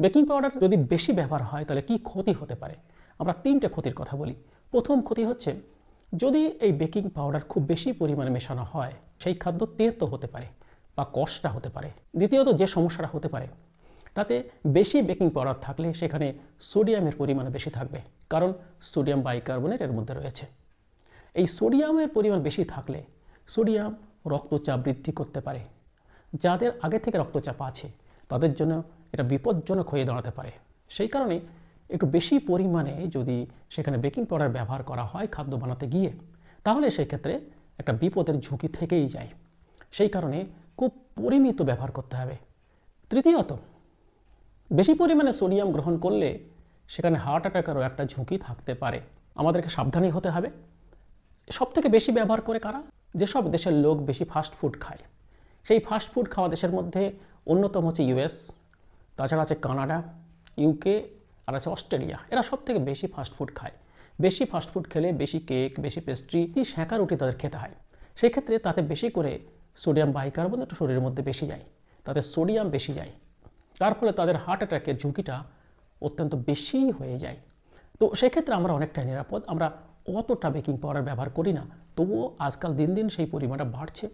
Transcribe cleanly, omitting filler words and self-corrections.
Baking powder যদি বেশি ব্যবহার হয় তাহলে কি ক্ষতি হতে পারে? আমরা তিনটে ক্ষতির কথা বলি। প্রথম ক্ষতি হচ্ছে, যদি এই বেকিং পাউডার খুব বেশি পরিমাণে মেশানো হয়, সেই খাদ্য তেতো হতে পারে বা কষ্টা হতে পারে। দ্বিতীয়ত যে সমস্যাটা হতে পারে, তাতে বেশি বেকিং পাউডার থাকলে সেখানে সোডিয়ামের পরিমাণ বেশি থাকবে, কারণ সোডিয়াম বাইকার্বনেট এর মধ্যে রয়েছে। এই সোডিয়ামের পরিমাণ বেশি থাকলে সোডিয়াম রক্তচাপ বৃদ্ধি করতে পারে। যাদের আগে থেকে রক্তচাপ আছে তাদের জন্য এটা বিপজ্জনক হয়ে দাঁড়াতে পারে। সেই কারণে একটু বেশি পরিমাণে যদি সেখানে বেকিং পাউডার ব্যবহার করা হয় খাদ্য বানাতে গিয়ে, তাহলে সেই ক্ষেত্রে একটা বিপদের ঝুঁকি থেকেই যায়। সেই কারণে খুব পরিমিত ব্যবহার করতে হবে। তৃতীয়ত, বেশি পরিমাণে সোডিয়াম গ্রহণ করলে সেখানে হার্ট অ্যাটাকেরও একটা ঝুঁকি থাকতে পারে। আমাদেরকে সাবধানী হতে হবে। সবথেকে বেশি ব্যবহার করে কারা? যেসব দেশের লোক বেশি ফাস্ট ফুড খায়। সেই ফাস্ট ফুড খাওয়া দেশের মধ্যে অন্যতম হচ্ছে ইউএস, তাছাড়া আছে কানাডা, ইউকে, আর আছে অস্ট্রেলিয়া। এরা সব থেকে বেশি ফাস্ট ফুড খায়। বেশি ফাস্ট ফুড খেলে বেশি কেক, বেশি পেস্ট্রি, সেঁকা রুটি তাদের খেতে হয়। সেই ক্ষেত্রে তাতে বেশি করে সোডিয়াম বাইকার্বনেট শরীরের মধ্যে বেশি যায়, তাতে সোডিয়াম বেশি যায়। তার ফলে তাদের হার্ট অ্যাটাকের ঝুঁকিটা অত্যন্ত বেশি হয়ে যায়। তো সেক্ষেত্রে আমরা অনেকটাই নিরাপদ। আমরা অতটা বেকিং পাউডার ব্যবহার করি না, তবুও আজকাল দিন দিন সেই পরিমাণটা বাড়ছে।